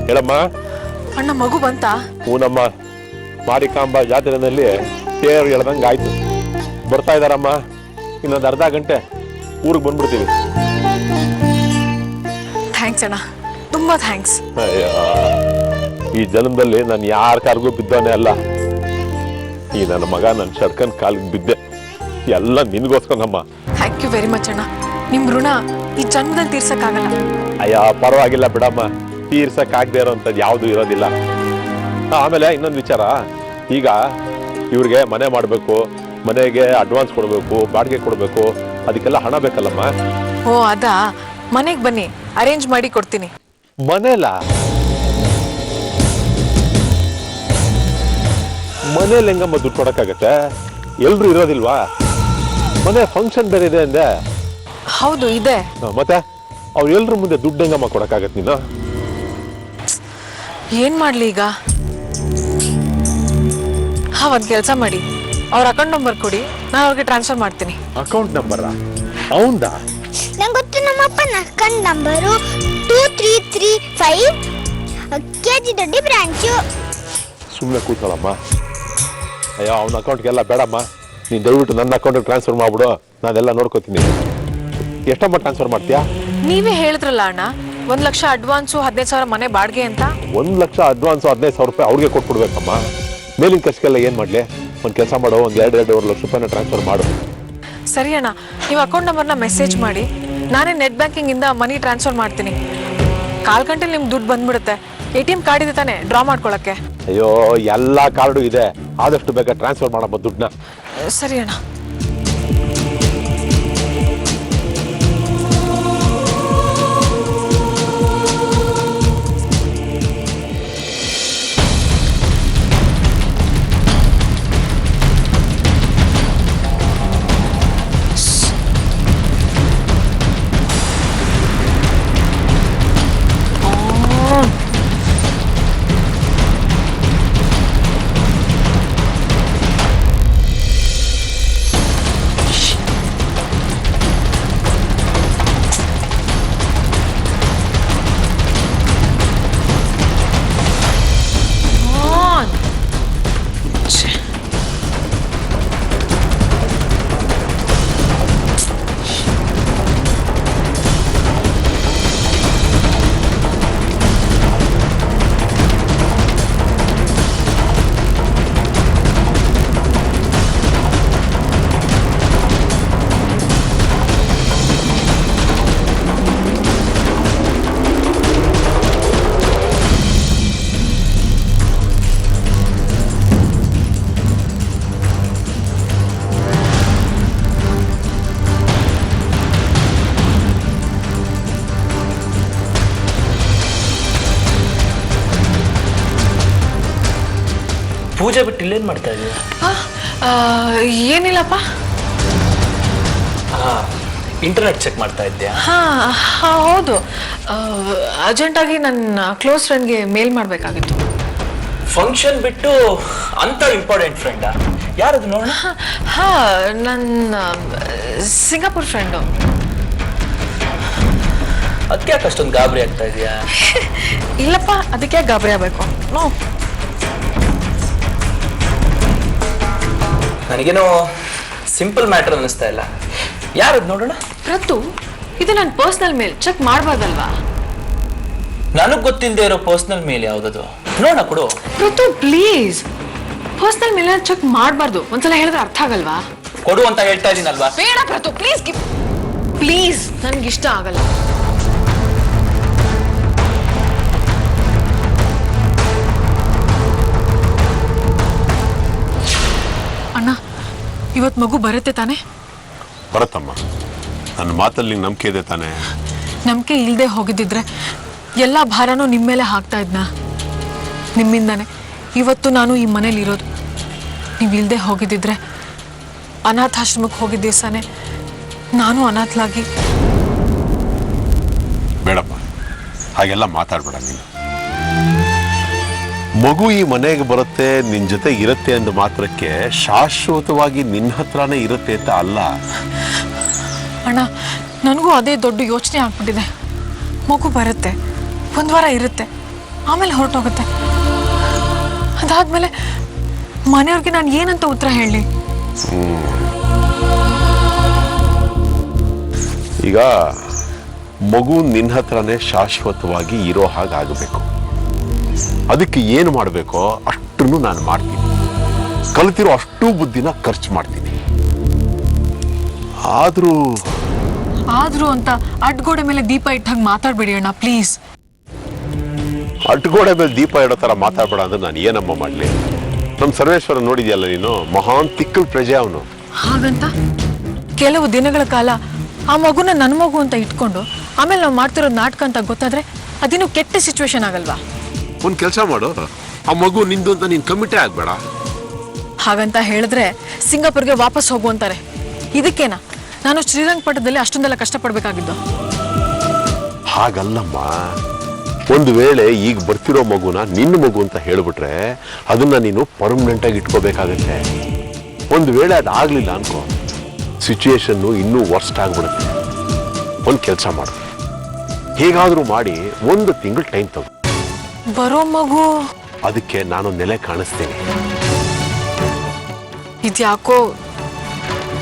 ಹೇಳಮ್ಮ. ಅಣ್ಣ ಮಗು ಬಂತಾ? ಹೂನಮ್ಮ, ಮಾರಿಕಾಂಬಾ ಜಾತ್ರೆಯಲ್ಲಿ ತೇರು ಎಳ್ದಂಗೆ ಆಯ್ತು. ಬರ್ತಾ ಇದಾರಮ್ಮ, ಇನ್ನೊಂದು ಅರ್ಧ ಗಂಟೆ ಊರಿಗೆ ಬಂದ್ಬಿಡ್ತೀವಿ. ಥ್ಯಾಂಕ್ಸ್ ಅಣ್ಣ, ತುಂಬಾ ಥ್ಯಾಂಕ್ಸ್. ಈ ಜನ್ಮದಲ್ಲಿ ನಾನು ಯಾರ ಕಾರ್ಗೂ ಬಿದ್ದವನೇ ಅಲ್ಲ. ಈ ನನ್ನ ಮಗ ನನ್ನ ಶಡ್ಕನ್ ಕಾಲಿಗೆ ಬಿದ್ದೆ, ಎಲ್ಲ ನಿನ್ಗೋಸ್ಕರಮ್ಮ. ಥ್ಯಾಂಕ್ ಯು ವೆರಿ ಮಚ್ ಅಣ್ಣ. ನಿಮ್ ಋಣ ಈ ಜನ್ಮದಲ್ಲಿ ತೀರ್ಸಕ್ಕಾಗಲ್ಲ. ಅಯ್ಯ ಪರವಾಗಿಲ್ಲ ಬಿಡಮ್ಮ, ತೀರ್ಸಕ್ಕಾಗದೇ ಇರೋಂಥದ್ದು ಯಾವುದು ಇರೋದಿಲ್ಲ. ಆಮೇಲೆ ಇನ್ನೊಂದು ವಿಚಾರ, ಈಗ ಇವ್ರಿಗೆ ಮನೆ ಮಾಡಬೇಕು, ಮನೆಗೆ ಅಡ್ವಾನ್ಸ್ ಕೊಡಬೇಕು, ಬಾಡಿಗೆ ಕೊಡಬೇಕು, ಅದಕ್ಕೆಲ್ಲ ಹಣ ಬೇಕಲ್ಲಮ್ಮ. ಓ ಅದಾ, ಮನೆಗೆ ಬನ್ನಿ, ಅರೇಂಜ್ ಮಾಡಿ ಕೊಡ್ತೀನಿ. ಮನೇಲಿ ಹೆಂಗಮ್ಮ ದುಡ್ಡು ಕೊಡಕ್ಕಾಗತ್ತೆ? ಎಲ್ರು ಇರೋದಿಲ್ವಾ? ಮನೆ ಫಂಕ್ಷನ್ ಬೇರೆ ಇದೆ ಅಂದೆ. ಹೌದು ಇದೆ. ಮತ್ತೆ ಅವ್ರು ಎಲ್ರ ಮುಂದೆ ದುಡ್ಡು ಹೆಂಗಮ್ಮ ಕೊಡಕ್ಕಾಗತ್ತೆ? ನೀನು ಏನ್ ಮಾಡ್ಲಿ ಈಗ? ಒಂದ್ ಕೆಲಸ ಮಾಡಿ, ಅವ್ರ ಅಕೌಂಟ್ ನಂಬರ್ ಕೊಡಿ, ನಾನು ಅವ್ರಿಗೆ ಟ್ರಾನ್ಸ್ಫರ್ ಮಾಡ್ತೀನಿ. ಅಕೌಂಟ್ ನಂಬರ್ ಅವಂದಾ? ನಂಗೆ ಗೊತ್ತು, ನಮ್ಮಪ್ಪನ account number 2335 KG Doddi branch. ಸುಮ್ಮನೆ ಕೂತ್ಕೊಳ್ಳಮ್ಮ. ಅಯ್ಯೋ ಅವನ ಅಕೌಂಟ್ಗೆಲ್ಲ ಬೇಡಮ್ಮ, ನೀನು ದಯವಿಟ್ಟು ನನ್ನ ಅಕೌಂಟಿಗೆ ಟ್ರಾನ್ಸ್ಫರ್ ಮಾಡ್ಬಿಡು, ನಾನೆಲ್ಲ ನೋಡ್ಕೋತೀನಿ. ಎಷ್ಟಮ್ಮ ಟ್ರಾನ್ಸ್ಫರ್ ಮಾಡ್ತೀಯಾ? ನೀವೇ ಹೇಳಿದ್ರಲ್ಲ ಅಣ್ಣ, 1 ಲಕ್ಷ ಅಡ್ವಾನ್ಸು 15,000 ಮನೆ ಬಾಡಿಗೆ ಅಂತ. 1 ಲಕ್ಷ ಅಡ್ವಾನ್ಸು 15,000 ರೂಪಾಯಿ ಅವ್ರಿಗೆ ಕೊಟ್ಬಿಡ್ಬೇಕಮ್ಮ. ಮೇಲಿನ ಖರ್ಚಿಗೆಲ್ಲ ಏನು ಮಾಡಲಿ? ಒಂದು ಕೆಲಸ ಮಾಡು, ಒಂದು 2-2.5 ಲಕ್ಷ ರೂಪಾಯಿನ ಟ್ರಾನ್ಸ್ಫರ್ ಮಾಡು. ಸರಿ ಅಣ್ಣ, ನೀವು ಅಕೌಂಟ್ ನಂಬರ್ನ ಮೆಸೇಜ್ ಮಾಡಿ, ನಾನೇ ನೆಟ್ ಬ್ಯಾಂಕಿಂಗ್ ಇಂದ ಮನಿ ಟ್ರಾನ್ಸ್ಫರ್ ಮಾಡ್ತೀನಿ. 4 ಗಂಟೆಲಿ ನಿಮ್ಗೆ ದುಡ್ಡು ಬಂದ್ಬಿಡುತ್ತೆ. ATM ಕಾರ್ಡ್ ಇದೆ ತಾನೆ ಡ್ರಾ ಮಾಡ್ಕೊಳಕ್ಕೆ? ಅಯ್ಯೋ ಎಲ್ಲ ಕಾರ್ಡು ಇದೆ, ಆದಷ್ಟು ಬೇಗ ಟ್ರಾನ್ಸ್ಫರ್ ಮಾಡಮ್ಮ ದುಡ್ಡನ್ನ. ಸರಿ ಅಣ್ಣ. ಪೂಜೆ ಬಿಟ್ಟು ಇಲ್ಲೇನು ಮಾಡ್ತಾ ಇದೀಯ? ಏನಿಲ್ಲಪ್ಪ. ಇಂಟರ್ನೆಟ್ ಚೆಕ್ ಮಾಡ್ತಾ ಇದ್ಯಾ? ಹೌದು, ಅರ್ಜೆಂಟಾಗಿ ನನ್ನ ಕ್ಲೋಸ್ ಫ್ರೆಂಡ್ಗೆ ಮೇಲ್ ಮಾಡಬೇಕಾಗಿತ್ತು. ಫಂಕ್ಷನ್ ಬಿಟ್ಟು ಅಂತ ಇಂಪಾರ್ಟೆಂಟ್ ಫ್ರೆಂಡಾ? ಯಾರದು ನೋಡೋಣ. ನನ್ನ ಸಿಂಗಾಪುರ್ ಫ್ರೆಂಡು. ಅದಕ್ಕೆ ಯಾಕೆ ಅಷ್ಟೊಂದು ಗಾಬರಿ ಆಗ್ತಾ ಇದೆಯಾ? ಇಲ್ಲಪ್ಪ, ಅದಕ್ಕೆ ಗಾಬರಿ ಆಗಬೇಕು? ನೋ, ನನಗೇನೋ ಸಿಂಪಲ್ ಮ್ಯಾಟರ್ ಅನ್ನಿಸ್ತಾ ಇಲ್ಲ. ಯಾರದು ನೋಡೋಣ. ಪ್ರತು, ಇದು ನನ್ನ ಪರ್ಸನಲ್ ಮೇಲ್, ಚೆಕ್ ಮಾಡಬಾರ್ದಲ್ವಾ? ನನಗೆ ಗೊತ್ತಿಲ್ಲದೆ ಇರೋ ಪರ್ಸನಲ್ ಮೇಲ್ ಯಾವುದದು? ನೋಡ ಕೊಡು. ಪ್ರತು ಪ್ಲೀಸ್, ಪರ್ಸನಲ್ ಮೇಲ್ ಚೆಕ್ ಮಾಡಬಾರ್ದು. ಒಂದ್ಸಲ ಹೇಳಿದ್ರೆ ಅರ್ಥ ಆಗಲ್ವಾ? ಕೊಡು ಅಂತ ಹೇಳ್ತಾ ಇದೀನಲ್ವಾ? ಬೇಡ ಪ್ರತು, ಪ್ಲೀಸ್ ಪ್ಲೀಸ್, ನನ್ಗಿಷ್ಟ ಆಗಲ್ಲ. ಅಣ್ಣ, ಇವತ್ತು ಮಗು ಬರುತ್ತೆ ತಾನೆ? ಬರುತ್ತಮ್ಮ, ನನ್ನ ಮಾತಲ್ಲಿ ನಂಬಿಕೆ ಇದೆ ತಾನೆ? ನಂಬಿಕೆ ಇಲ್ಲದೆ ಹೋಗಿದ್ದಿದ್ರೆ ಎಲ್ಲ ಭಾರನೂ ನಿಮ್ಮ ಮೇಲೆ ಹಾಕ್ತಾ ಇದ್ನ. ನಿಮ್ಮಿಂದಾನೆ ಇವತ್ತು ನಾನು ಈ ಮನೇಲಿ ಇರೋದು. ನೀವು ಇಲ್ಲದೆ ಹೋಗಿದ್ದಿದ್ರೆ ಅನಾಥಾಶ್ರಮಕ್ಕೆ ಹೋಗಿದ್ದ ದಿವಸನೇ ನಾನು ಅನಾಥಲಾಗಿ. ಬೇಡಪ್ಪ, ಹಾಗೆಲ್ಲ ಮಾತಾಡ್ಬೇಡ ನೀನು. ಮಗು ಈ ಮನೆಗೆ ಬರುತ್ತೆ ನಿನ್ ಜೊತೆ ಇರುತ್ತೆ ಅಂದ ಮಾತ್ರಕ್ಕೆ ಶಾಶ್ವತವಾಗಿ ನಿನ್ನ ಹತ್ರನೇ ಇರುತ್ತೆ ಅಂತ ಅಲ್ಲ. ಅಣ್ಣ, ನನಗೂ ಅದೇ ದೊಡ್ಡ ಯೋಚನೆ ಆಗ್ಬಿಟ್ಟಿದೆ. ಮಗು ಬರುತ್ತೆ, 1 ವಾರ ಇರುತ್ತೆ, ಆಮೇಲೆ ಹೊರಟೋಗುತ್ತೆ. ಅದಾದ್ಮೇಲೆ ಮನೆಯವ್ರಿಗೆ ನಾನು ಏನಂತ ಉತ್ತರ ಹೇಳಿ? ಈಗ ಮಗು ನಿನ್ನ ಹತ್ರನೇ ಶಾಶ್ವತವಾಗಿ ಇರೋ ಹಾಗಾಗಬೇಕು. ಅದಕ್ಕೆ ಏನು ಮಾಡಬೇಕೋ ಅಷ್ಟನ್ನು ನಾನು ಮಾಡ್ತೀನಿ. ಕಲಿತಿರೋ ಅಷ್ಟು ಬುದ್ಧಿನ ಖರ್ಚು ಮಾಡ್ತೀನಿ. ಆದ್ರೂ ಅಂತ ಅಡ್ಗೋಡೆ ಮೇಲೆ ದೀಪ ಇಟ್ಟಾಗ ಮಾತಾಡ್ಬೇಡಿ ಅಣ್ಣ, ಪ್ಲೀಸ್. ಅಡ್ಗೋಡೆ ಮೇಲೆ ದೀಪ ಇಡೋ ಥರ ಮಾತಾಡ್ಬೇಡ ಅಂದ್ರೆ ನಾನು ಏನಮ್ಮ ಮಾಡಲಿ? ನಮ್ಮ ಸರ್ವೇಶ್ವರ ನೋಡಿದ್ಯಲ್ಲ ನೀನು, ಮಹಾನ್ ತಿಕ್ಕಲ್ ಪ್ರಜೆ ಅವನು. ಹಾಗಂತ ಕೆಲವು ದಿನಗಳ ಕಾಲ ಆ ಮಗುನ ನನ್ನ ಮಗು ಅಂತ ಇಟ್ಕೊಂಡು ಆಮೇಲೆ ನಾವು ಮಾಡ್ತಿರೋದು ನಾಟಕ ಅಂತ ಗೊತ್ತಾದ್ರೆ ಅದಿನ್ನೂ ಕೆಟ್ಟ ಸಿಚುವೇಶನ್ ಆಗಲ್ವಾ? ಒಂದು ಕೆಲಸ ಮಾಡು, ಆ ಮಗು ನಿಂದು ಅಂತ ನೀನು ಕಮಿಟೇ ಆಗ್ಬೇಡ. ಹಾಗಂತ ಹೇಳಿದ್ರೆ ಸಿಂಗಾಪುರ್ಗೆ ವಾಪಸ್ ಹೋಗುವಂತಾರೆ. ಇದಕ್ಕೇನಾ ನಾನು ಶ್ರೀರಂಗಪಟ್ಟಣದಲ್ಲಿ ಅಷ್ಟೊಂದೆಲ್ಲ ಕಷ್ಟಪಡ್ಬೇಕಾಗಿದ್ದು? ಹಾಗಲ್ಲಮ್ಮ. ಒಂದು ವೇಳೆ ಈಗ ಬರ್ತಿರೋ ಮಗುನ ನಿನ್ನ ಮಗು ಅಂತ ಹೇಳ್ಬಿಟ್ರೆ ಅದನ್ನ ನೀನು ಪರ್ಮನೆಂಟ್ ಆಗಿ ಇಟ್ಕೋಬೇಕಾಗತ್ತೆ. ಒಂದು ವೇಳೆ ಅದಾಗ್ಲಿಲ್ಲ ಅನ್ಕೋ, ಸಿಚುಯೇಷನ್ನು ಇನ್ನೂ ವರ್ಸ್ಟ್ ಆಗ್ಬಿಡುತ್ತೆ. ಒಂದು ಕೆಲಸ ಮಾಡು, ಹೇಗಾದ್ರೂ ಮಾಡಿ 1 ತಿಂಗಳು ಟೈಮ್ ತಗೋ. ಬರೋ ಮಗು ಅದಕ್ಕೆ ನಾನು ನೆಲೆ ಕಾಣಿಸ್ತೀನಿ. ಇದ್ಯಾಕೋ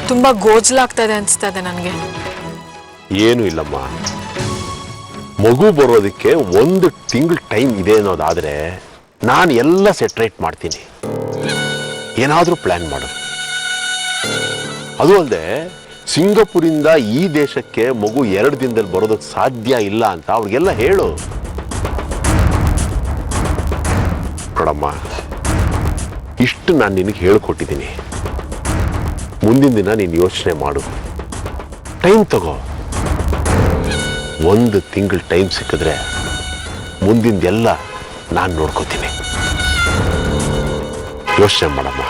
ತುಂಬಾ ಗೋಜಲಾಗ್ತಾ ಇದೆ ಅನ್ಸ್ತಾ ಇದೆ ನನಗೆ. ಏನು ಇಲ್ಲಮ್ಮ, ಮಗು ಬರೋದಕ್ಕೆ 1 ತಿಂಗಳು ಟೈಮ್ ಇದೆ ಅನ್ನೋದಾದ್ರೆ ನಾನು ಎಲ್ಲ ಸೆಟ್ರೇಟ್ ಮಾಡ್ತೀನಿ. ಏನಾದರೂ ಪ್ಲಾನ್ ಮಾಡು. ಅದು ಅಲ್ಲದೆ ಸಿಂಗಾಪುರಿಂದ ಈ ದೇಶಕ್ಕೆ ಮಗು 2 ದಿನದಲ್ಲಿ ಬರೋದಕ್ಕೆ ಸಾಧ್ಯ ಇಲ್ಲ ಅಂತ ಅವ್ರಿಗೆಲ್ಲ ಹೇಳು. ನೋಡಮ್ಮ, ಇಷ್ಟು ನಾನು ನಿನಗೆ ಹೇಳ್ಕೊಟ್ಟಿದ್ದೀನಿ. ಮುಂದಿನ ದಿನ ನೀನು ಯೋಚನೆ ಮಾಡು, ಟೈಮ್ ತಗೋ. 1 ತಿಂಗಳು ಟೈಮ್ ಸಿಕ್ಕಿದ್ರೆ ಮುಂದಿಂದೆಲ್ಲ ನಾನು ನೋಡ್ಕೋತೀನಿ. ಯೋಚನೆ ಮಾಡಮ್ಮ.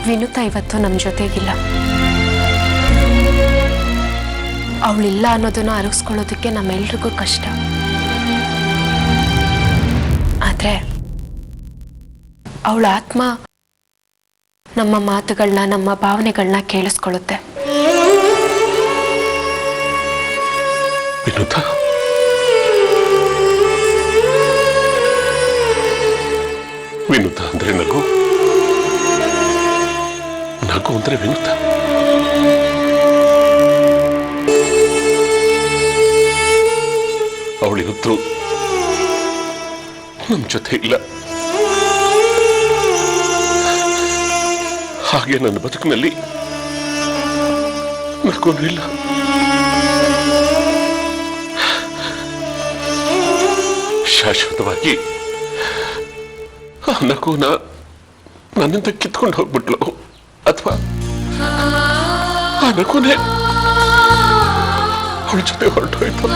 ವಿನುತಾ ಇವತ್ತು ನಮ್ಮ ಜೊತೆಗಿಲ್ಲ. ಅವಳಿಲ್ಲ ಅನ್ನೋದನ್ನು ಅರಗಿಸ್ಕೊಳ್ಳೋದಕ್ಕೆ ನಮ್ಮೆಲ್ರಿಗೂ ಕಷ್ಟ. ಆದರೆ ಅವಳ ಆತ್ಮ ನಮ್ಮ ಮಾತುಗಳನ್ನ, ನಮ್ಮ ಭಾವನೆಗಳನ್ನ ಕೇಳಿಸ್ಕೊಳ್ಳುತ್ತೆ. ವಿನುತಾ, ವಿನುತಾ ಅಂದ್ರೆ ನಗು, ನಗು ಅಂದ್ರೆ ವಿನುತಾ. ಅವಳಿವತ್ತು ನಮ್ಮ ಜೊತೆ ಇಲ್ಲ. ಹಾಗೆ ನನ್ನ ಬದುಕಿನಲ್ಲಿ ನಗುನೂ ಇಲ್ಲ. ಶಾಶ್ವತವಾಗಿ ಆ ನಗುನ ನನ್ನಿಂದ ಕಿತ್ಕೊಂಡು ಹೋಗ್ಬಿಟ್ಲು, ಅಥವಾ ಆ ನಗುನೇ ಅವಳ ಜೊತೆ ಹೊರಟೋಯ್ತು.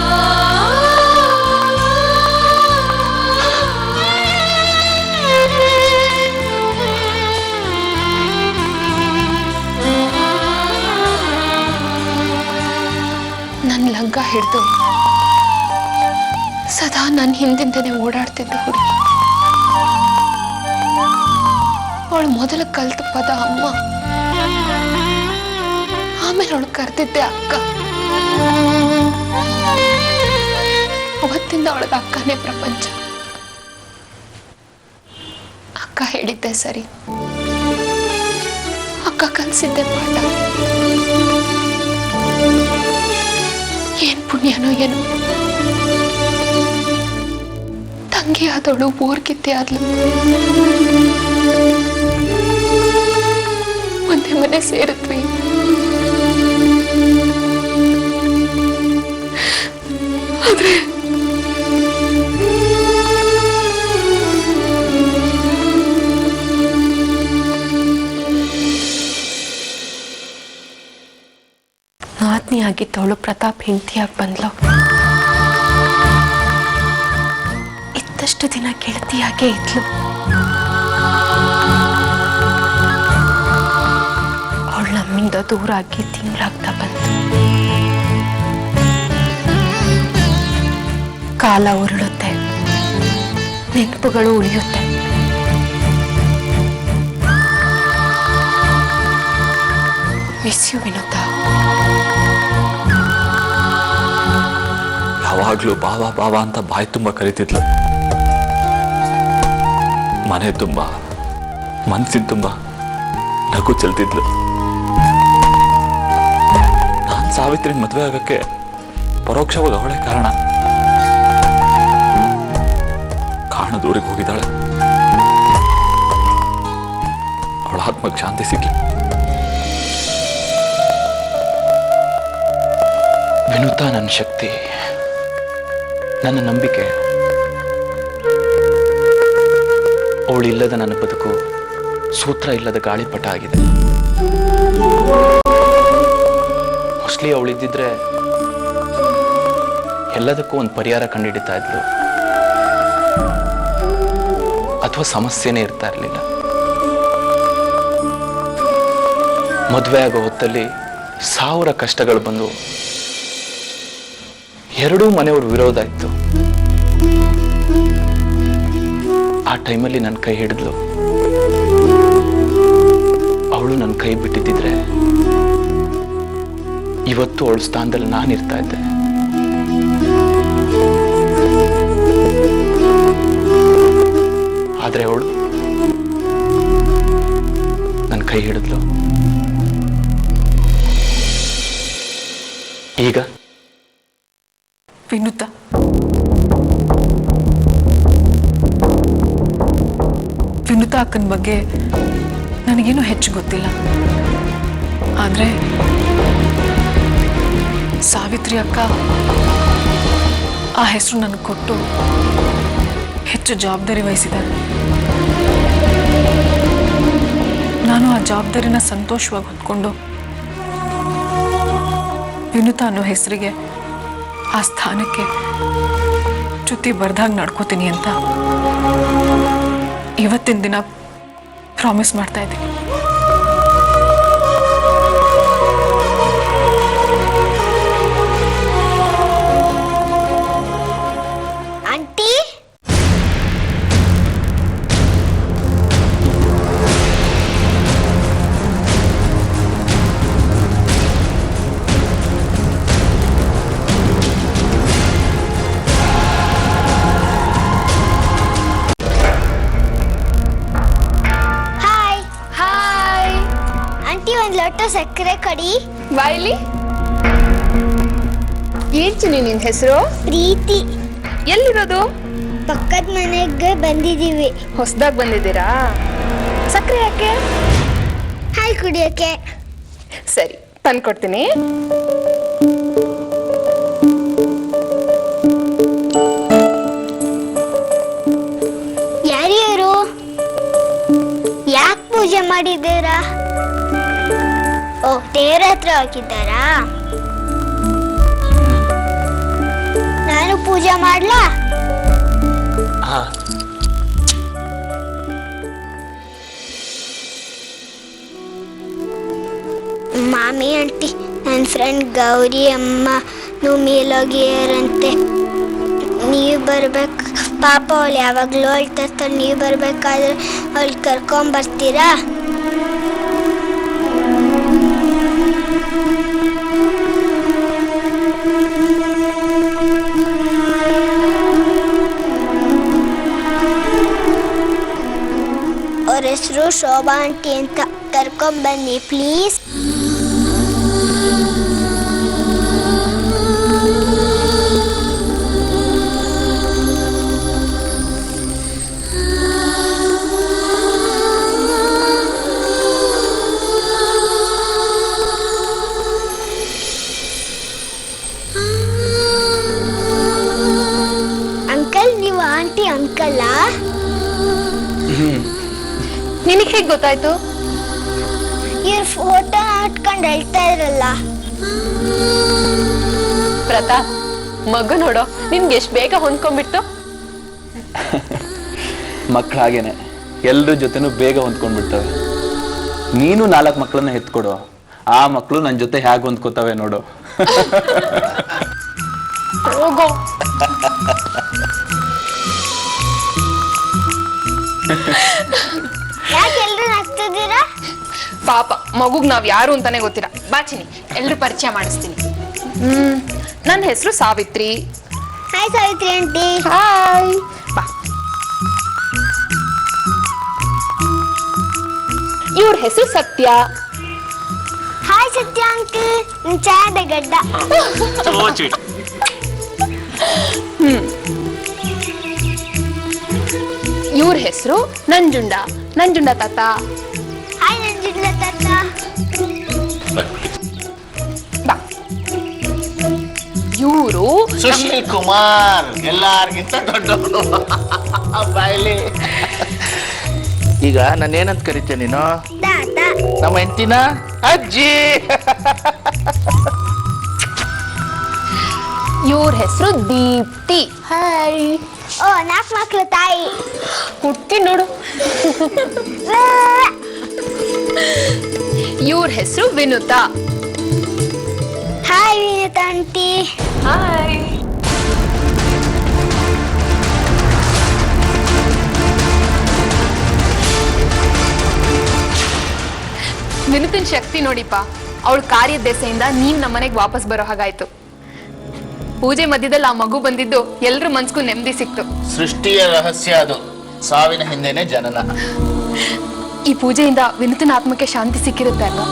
ಸದಾ ನನ್ನ ಹಿಂದಿಂದನೇ ಓಡಾಡ್ತಿದ್ದ ಹುಡುಗಿ. ಅವಳು ಮೊದಲು ಕಲ್ತ ಪದ ಅಮ್ಮ, ಆಮೇಲೆ ಅವಳು ಕರೆದಿದ್ದೆ ಅಕ್ಕ. ಅವತ್ತಿಂದ ಅವಳಿಗೆ ಅಕ್ಕನೇ ಪ್ರಪಂಚ. ಅಕ್ಕ ಹೇಳಿದ್ದೆ ಸರಿ, ಅಕ್ಕ ಕಲಿಸಿದ್ದೆ ಪಾಠ. ಏನ್ ಪುಣ್ಯನೋ ಏನೋ, ತಂಗಿ ಆದವಳು ಊರ್ಗಿದ್ದೆ ಆದ್ಲು. ಒಂದೇ ಮನೆ ಸೇರಿದ್ವಿ. ಆದ್ರೆ ಆತ್ಮೀಯಾಗಿದ್ದವಳು ಪ್ರತಾಪ್ ಹೆಂಡತಿಯಾಗಿ ಬಂದ್ಲು. ಇದ್ದಷ್ಟು ದಿನ ಗೆಳತಿಯಾಗೇ ಇದ್ಲು. ಅವಳು ನಮ್ಮಿಂದ ದೂರ ಆಗಿ ತಿಂಗಳಾಗ್ತಾ ಬಂತು. ಕಾಲ ಉರುಳುತ್ತೆ, ನೆನಪುಗಳು ಉಳಿಯುತ್ತೆ. Miss you Vinutha. ಯಾವಾಗ್ಲೂ ಬಾವ ಬಾವ ಅಂತ ಬಾಯಿ ತುಂಬ ಕರಿತಿದ್ಲು. ಮನೆ ತುಂಬ, ಮನಸ್ಸಿನ ತುಂಬ ನಗು ಚೆಲ್ತಿದ್ಲು. ನಾನು ಸಾವಿತ್ರಿನ ಮದುವೆ ಆಗಕ್ಕೆ ಪರೋಕ್ಷವಾಗಿ ಅವಳೇ ಕಾರಣ. ಕಾಣದೂರಿಗೆ ಹೋಗಿದ್ದಾಳೆ. ಅವಳ ಆತ್ಮಕ್ಕೆ ಶಾಂತಿ ಸಿಗ್ಲಿ. ವಿನುತಾ ನನ್ನ ಶಕ್ತಿ, ನನ್ನ ನಂಬಿಕೆ. ಅವಳಿಲ್ಲದ ನನ್ನ ಬದುಕು ಸೂತ್ರ ಇಲ್ಲದ ಗಾಳಿಪಟ ಆಗಿದೆ. ಮೋಸ್ಟ್ಲಿ ಅವಳಿದ್ದಿದ್ರೆ ಎಲ್ಲದಕ್ಕೂ ಒಂದು ಪರಿಹಾರ ಕಂಡುಹಿಡಿತಾ ಇದ್ಲು, ಅಥವಾ ಸಮಸ್ಯೆನೇ ಇರ್ತಾ ಇರಲಿಲ್ಲ. ಮದುವೆ ಆಗೋ ಹೊತ್ತಲ್ಲಿ 1000 ಕಷ್ಟಗಳು ಬಂದು ಎರಡೂ ಮನೆಯವ್ರ ವಿರೋಧ ಇತ್ತು. ಆ ಟೈಮಲ್ಲಿ ನನ್ನ ಕೈ ಹಿಡಿದ್ಲು. ಅವಳು ನನ್ನ ಕೈ ಬಿಟ್ಟಿದ್ದಿದ್ರೆ ಇವತ್ತು ಅವಳ ಸ್ಥಾನದಲ್ಲಿ ನಾನಿರ್ತಾ ಇದ್ದೆ. ಆದ್ರೆ ಅವಳು ನನ್ನ ಕೈ ಹಿಡಿದ್ಲು. ಈಗ ವಿನುತಾ, ವಿನುತಾ ಅಕ್ಕನ ಬಗ್ಗೆ ನನಗೇನು ಹೆಚ್ಚು ಗೊತ್ತಿಲ್ಲ. ಆದ್ರೆ ಸಾವಿತ್ರಿ ಅಕ್ಕ ಆ ಹೆಸರು ನನಗೆ ಕೊಟ್ಟು ಹೆಚ್ಚು ಜವಾಬ್ದಾರಿ ವಹಿಸಿದ್ದಾರೆ. ನಾನು ಆ ಜವಾಬ್ದಾರಿನ ಸಂತೋಷವಾಗಿ ಹೊತ್ಕೊಂಡು ವಿನುತಾ ಅನ್ನೋ ಹೆಸರಿಗೆ, ಆ ಸ್ಥಾನಕ್ಕೆ ಚ್ಯುತಿ ಬರ್ದಾಗ ನಡ್ಕೋತೀನಿ ಅಂತ ಇವತ್ತಿನ ದಿನ ಪ್ರಾಮಿಸ್ ಮಾಡ್ತಾ ಇದ್ದೀನಿ. ಆಂಟಿ, ಒಂದು ಲೋಟ ಸಕ್ಕರೆ ಕೊಡಿ. ಬಾಯ್ಲಿ. ಏನ್ ಚಿನ್ನಿ ನಿನ್ ಹೆಸರು? ಪ್ರೀತಿ. ಎಲ್ಲಿರೋದು? ಪಕ್ಕದ ಮನೆಗೆ ಬಂದಿದ್ದೀವಿ. ಹೊಸದಾಗಿ ಬಂದಿದ್ದೀರಾ? ಸಕ್ಕರೆ ಯಾಕೆ? ಹಾಲು ಕುಡಿಯೋಕೆ. ಸರಿ, ತಂದ್ಕೊಡ್ತೀನಿ. ಯಾರ್ಯಾರು? ಯಾಕೆ ಪೂಜೆ ಮಾಡಿದ್ದೀರಾ? ಓ, ದೇವ್ರ ಹತ್ರ ಹೋಗಿದ್ದಾರಾ? ನಾನು ಪೂಜೆ ಮಾಡ್ಲಾ? ಮಾಮಿ ಆಂಟಿ, ನನ್ನ ಫ್ರೆಂಡ್ ಗೌರಿ ಅಮ್ಮ ಮೇಲೋಗಿಯಾರಂತೆ. ನೀವು ಬರ್ಬೇಕು. ಪಾಪ ಅವಳು ಯಾವಾಗಲೂ ಹೇಳ್ತಿರ್ತಾರೆ, ನೀವು ಬರ್ಬೇಕಾದ್ರೆ ಅವಳು ಕರ್ಕೊಂಬರ್ತೀರಾ? ಅವ್ರ ಹೆಸರು ಶೋಭಾ ಆಂಟಿ ಅಂತ, ಕರ್ಕೊಂಬನ್ನಿ ಪ್ಲೀಸ್. ಅಂಕಲ್, ನೀವು ಆಂಟಿ ಅಂಕಲ್ಲಾ? ನಿನಗೆ ಹೇಗೆ ಗೊತ್ತಾಯ್ತು? ಇವ್ರ ಫೋಟೋ ಇಟ್ಕೊಂಡು ಹೇಳ್ತಾ ಇರಲ್ಲ. ಪ್ರತಾಪ್, ಮಗು ನೋಡೋ ನಿನ್ಗೆ ಎಷ್ಟು ಬೇಗ ಹೊಂದ್ಕೊಂಡ್ಬಿಟ್ಟು. ಮಕ್ಳು ಹಾಗೇನೆ ಎಲ್ರ ಜೊತೆನೂ ಬೇಗ ಹೊಂದ್ಕೊಂಡ್ಬಿಡ್ತವೆ. ನೀನು 4 ಮಕ್ಕಳನ್ನ ಎತ್ಕೊಡು, ಆ ಮಕ್ಕಳು ನನ್ನ ಜೊತೆ ಹೇಗೆ ಹೊಂದ್ಕೋತವೆ ನೋಡು. ಹೋಗೋ. ಯಾಕೆ ಎಲ್ರು ನಗ್ತಿದ್ದೀರಾ? ಪಾಪ ಮಗುಗ್ ನಾವ್ ಯಾರು ಅಂತಾನೆ ಗೊತ್ತಿಲ್ಲ. ಬಾಚಿನಿ, ಎಲ್ರು ಪರಿಚಯ ಮಾಡಿಸ್ತೀನಿ. ನನ್ನ ಹೆಸರು Savitri. Hi Savitri aunty. Hi. ಬಾ. ಇವ್ರ ಹೆಸರು ಸತ್ಯ. ಹಾಯ್ ಸತ್ಯ ಅಂಕಲ್, ನಿಮ್ ಚಾಯದ ಗಡ್ಡ. ಇವ್ರ ಹೆಸರು ನಂಜುಂಡ. ನಂಜುಂಡ ತಾತ. ಹಾಯ್ ನಂಜುಂಡ ತಾತ. ಬಾ. ಇವರು ಸುಶೀಲ್ ಕುಮಾರ್, ಎಲ್ಲಾರ್ಗಿಂತ ದೊಡ್ಡವನು. ಬಾಯ್ಲಿ. ಈಗ ನಾನೇನಂತ ಕರಿತೇನೆ ನೀನು? ತಾತ. ನಮ್ಮ ಹೆಂಡತಿನ ಅಜ್ಜಿ. ಇವ್ರ ಹೆಸರು ದೀಪ್ತಿ. ಹಾಯ್. ಓ, 4 ಮಕ್ಳು ತಾಯಿ. ಹುಟ್ಟಿ ನೋಡು. ಇವ್ರ ಹೆಸರು Vinutha. Hi Vinutha aunty. Hi. ವಿನುತನ್ ಶಕ್ತಿ ನೋಡಿಪ್ಪ. ಅವಳ ಕಾರ್ಯದ ದೆಸೆಯಿಂದ ನೀವ್ ನಮ್ಮನೆಗೆ ವಾಪಸ್ ಬರೋ ಹಾಗಾಯ್ತು. ಪೂಜೆ ಮಧ್ಯದಲ್ಲಿ ಆ ಮಗು ಬಂದಿದ್ದು ಎಲ್ರ ಮನ್ಸ್ಗೂ ನೆಮ್ಮದಿ ಸಿಕ್ತು. ಸೃಷ್ಟಿಯ ರಹಸ್ಯ ಅದು, ಸಾವಿನ ಹಿಂದೆನೆ ಜನನ. ಈ ಪೂಜೆಯಿಂದ ವಿನುತನ ಆತ್ಮಕ್ಕೆ ಶಾಂತಿ ಸಿಕ್ಕಿರುತ್ತೆ ಅಲ್ವಾ?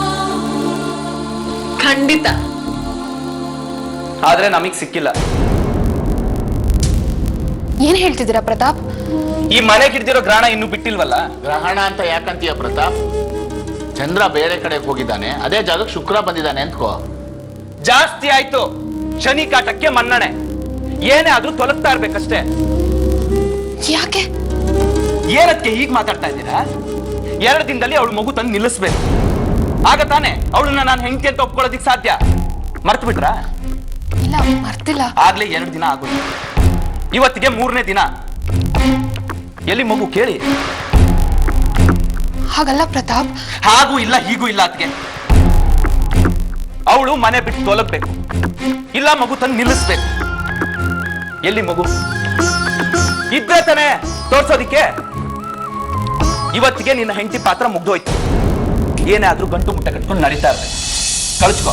ಖಂಡಿತ. ಆದ್ರೆ ನಮಗ್ ಸಿಕ್ಕಿಲ್ಲ. ಏನ್ ಹೇಳ್ತಿದ್ದೀರಾ ಪ್ರತಾಪ್? ಈ ಮನೆಗೆ ಹಿಡ್ದಿರೋ ಗ್ರಹಣ ಇನ್ನೂ ಬಿಟ್ಟಿಲ್ವಲ್ಲ. ಗ್ರಹಣ ಅಂತ ಯಾಕಂತೀಯ ಪ್ರತಾಪ್? ಚಂದ್ರ ಬೇರೆ ಕಡೆ ಹೋಗಿದ್ದಾನೆ, ಅದೇ ಜಾಗಕ್ಕೆ ಶುಕ್ರ ಬಂದಿದ್ದಾನೆ ಅಂತ್ಕೋ. ಜಾಸ್ತಿ ಆಯ್ತು. ಶನಿ ಕಾಟಕ್ಕೆ ಮನ್ನಣೆ. ಏನೇ ಆದ್ರೂ ತೊಲಗ್ತಾ ಇರ್ಬೇಕಷ್ಟೇ. ಯಾಕೆ? ಏನಕ್ಕೆ ಹೀಗ್ ಮಾತಾಡ್ತಾ ಇದ್ದೀರಾ? 2 ದಿನದಲ್ಲಿ ಅವಳು ಮಗು ತಂದು ನಿಲ್ಲಿಸ್ಬೇಕು. ಆಗ ತಾನೆ ಅವಳನ್ನ ನಾನು ಹೆಂಡತಿ ಅಂತ ಒಪ್ಕೊಳ್ಳೋದಿಕ್ ಸಾಧ್ಯ. ಮರ್ತು ಬಿಟ್ರಾ? ಇಲ್ಲ, ಮರ್ತಿಲ್ಲ. ಆಗ್ಲೇ 2 ದಿನ ಆಗೋದು. ಇವತ್ತಿಗೆ 3ನೇ ದಿನ. ಎಲ್ಲಿ ಮಗು ಕೇಳಿ? ಹಾಗಲ್ಲ ಪ್ರತಾಪ್. ಹಾಗೂ ಇಲ್ಲ ಹೀಗೂ ಇಲ್ಲ. ಅದಕ್ಕೆ ಅವಳು ಮನೆ ಬಿಟ್ಟು ತೊಲಗ್ಬೇಕು, ಇಲ್ಲ ಮಗು ತಂದು ನಿಲ್ಲಿಸ್ಬೇಕು. ಎಲ್ಲಿ ಮಗು ಇದ್ರೆ ತಾನೆ ತೋರ್ಸೋದಿಕ್ಕೆ. ಇವತ್ತಿಗೆ ನಿನ್ನ ಹೆಂಡತಿ ಪಾತ್ರ ಮುಗ್ದೋಯ್ತು. ಏನೇ ಆದ್ರೂ ಗಂಟು ಮುಟ್ಟ ಕಟ್ಕೊಂಡು ನಡೀತಾ ಇರ್ಬೇಕು. ಕಳಿಸ್ಕೊ.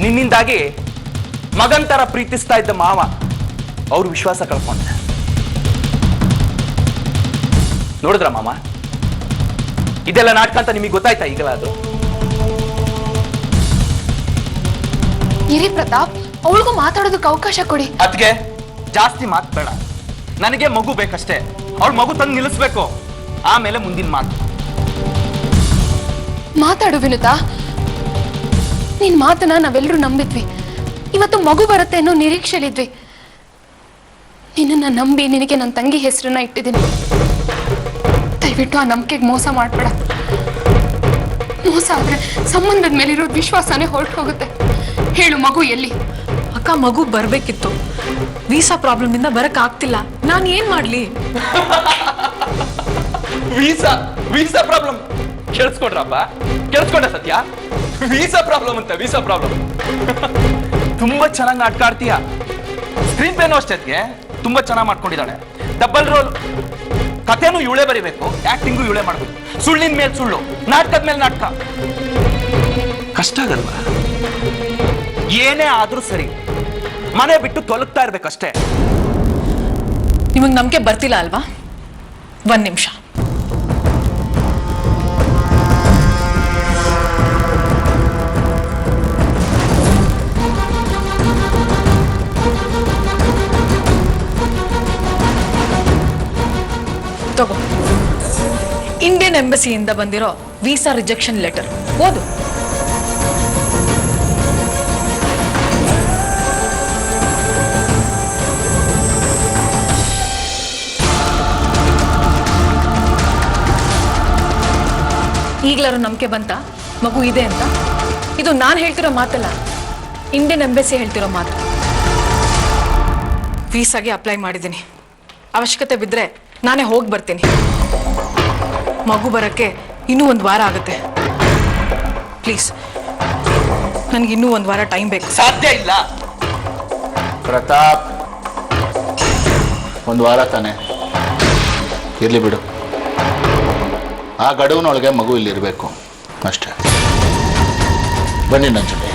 ನಿನ್ನಿಂದಾಗಿ ಮಗಂತರ ಪ್ರೀತಿಸ್ತಾ ಇದ್ದ ಮಾವ ಅವ್ರು ವಿಶ್ವಾಸ ಕಳ್ಕೊಂಡ. ನೋಡಿದ್ರ ಮಾಮ, ಇದೆಲ್ಲ ನಾಟಕ ಅಂತ ನಿಮಗೆ ಗೊತ್ತಾಯ್ತಾ ಈಗಲ? ಅದು ಇರಿ ಪ್ರತಾಪ್, ಅವಳಿಗೂ ಮಾತಾಡೋದಕ್ಕೆ ಅವಕಾಶ ಕೊಡಿ. ಅದ್ಗೆ ಜಾಸ್ತಿ ಮಾತು ಬೇಡ. ನನಗೆ ಮಗು ಬೇಕಷ್ಟೇ. ಅವಳು ಮಗು ತಂದು ನಿಲ್ಲಿಸ್ಬೇಕು, ಆಮೇಲೆ ಮುಂದಿನ ಮಾತು. ಮಾತಾಡು ವಿನುತಾ. ನಿನ್ ಮಾತನ್ನ ನಾವೆಲ್ಲರೂ ನಂಬಿದ್ವಿ. ಇವತ್ತು ಮಗು ಬರುತ್ತೆ ಅನ್ನೋ ನಿರೀಕ್ಷೆಲಿದ್ವಿ. ನಿನ್ನನ್ನ ನಂಬಿ ನಿನಗೆ ನನ್ನ ತಂಗಿ ಹೆಸರನ್ನ ಇಟ್ಟಿದ್ದೀನಿ. ದಯವಿಟ್ಟು ಆ ನಂಬಿಕೆಗೆ ಮೋಸ ಮಾಡ್ಬೇಡ. ಮೋಸ ಆದ್ರೆ ಸಂಬಂಧದ ಮೇಲಿರೋ ವಿಶ್ವಾಸನೇ ಹೊರಟು ಹೋಗುತ್ತೆ. ಹೇಳು, ಮಗು ಎಲ್ಲಿ? ಅಕ್ಕ, ಮಗು ಬರ್ಬೇಕಿತ್ತು. ವೀಸಾ ಪ್ರಾಬ್ಲಮ್ ಇಂದ ಬರಕ್ ಆಗ್ತಿಲ್ಲ. ನಾನ್ ಏನ್ ಮಾಡ್ಲಿ? Visa problem ಕೇಳಿಸ್ಕೊಂಡ್ರಪ್ಪ? ಕೇಳಿಸ್ಕೊಂಡ ಸತ್ಯ? ವೀಸಾ ಪ್ರಾಬ್ಲಮ್ ಅಂತ. ವೀಸಾ ಪ್ರಾಬ್ಲಮ್ ತುಂಬಾ ಚೆನ್ನಾಗಿ ನಾಟಕ ಆಡ್ತೀಯ. ಸ್ಕ್ರೀನ್ ಪೇನು ಅಷ್ಟೇ. ತುಂಬಾ ಚೆನ್ನಾಗಿ ಮಾಡ್ಕೊಂಡಿದ್ದಾಳೆ. ಡಬಲ್ ರೋಲ್, ಕಥೆನೂ ಇವಳೇ ಬರಿಬೇಕು, ಆಕ್ಟಿಂಗು ಇವಳೇ ಮಾಡ್ಬೇಕು. ಸುಳ್ಳಿನ ಮೇಲೆ ಸುಳ್ಳು, ನಾಟಕದ ಮೇಲೆ ನಾಟಕ. ಕಷ್ಟ ಆಗಲ್ವಾ? ಏನೇ ಆದ್ರೂ ಸರಿ, ಮನೆ ಬಿಟ್ಟು ತೊಲಗ್ತಾ ಇರ್ಬೇಕಷ್ಟೇ. ನಿಮಗೆ ನಂಬಿಕೆ ಬರ್ತಿಲ್ಲ ಅಲ್ವಾ? 1 ನಿಮಿಷ. ತಗೋ, ಇಂಡಿಯನ್ ಎಂಬಸಿಯಿಂದ ಬಂದಿರೋ ವೀಸಾ ರಿಜೆಕ್ಷನ್ ಲೆಟರ್ ಓದು. ಈಗಲಾರು ನಂಬಿಕೆ ಬಂತ ಮಗು ಇದೆ ಅಂತ? ಇದು ನಾನು ಹೇಳ್ತಿರೋ ಮಾತಲ್ಲ, ಇಂಡಿಯನ್ ಎಂಬಸಿ ಹೇಳ್ತಿರೋ ಮಾತು. ವೀಸಾಗೆ ಅಪ್ಲೈ ಮಾಡಿದ್ದೀನಿ. ಅವಶ್ಯಕತೆ ಬಿದ್ದರೆ ನಾನೇ ಹೋಗಿ ಬರ್ತೀನಿ. ಮಗು ಬರೋಕ್ಕೆ ಇನ್ನೂ 1 ವಾರ ಆಗುತ್ತೆ. ಪ್ಲೀಸ್, ನನಗೆ ಇನ್ನೂ 1 ವಾರ ಟೈಮ್ ಬೇಕು. ಸಾಧ್ಯ ಇಲ್ಲ. ಪ್ರತಾಪ್, 1 ವಾರ ತಾನೆ, ಇರ್ಲಿ ಬಿಡು. ಆ ಗಡುವಿನೊಳಗೆ ಮಗು ಇಲ್ಲಿರಬೇಕು ಅಷ್ಟೇ. ಬನ್ನಿ ನನ್ನ ಜೊತೆ.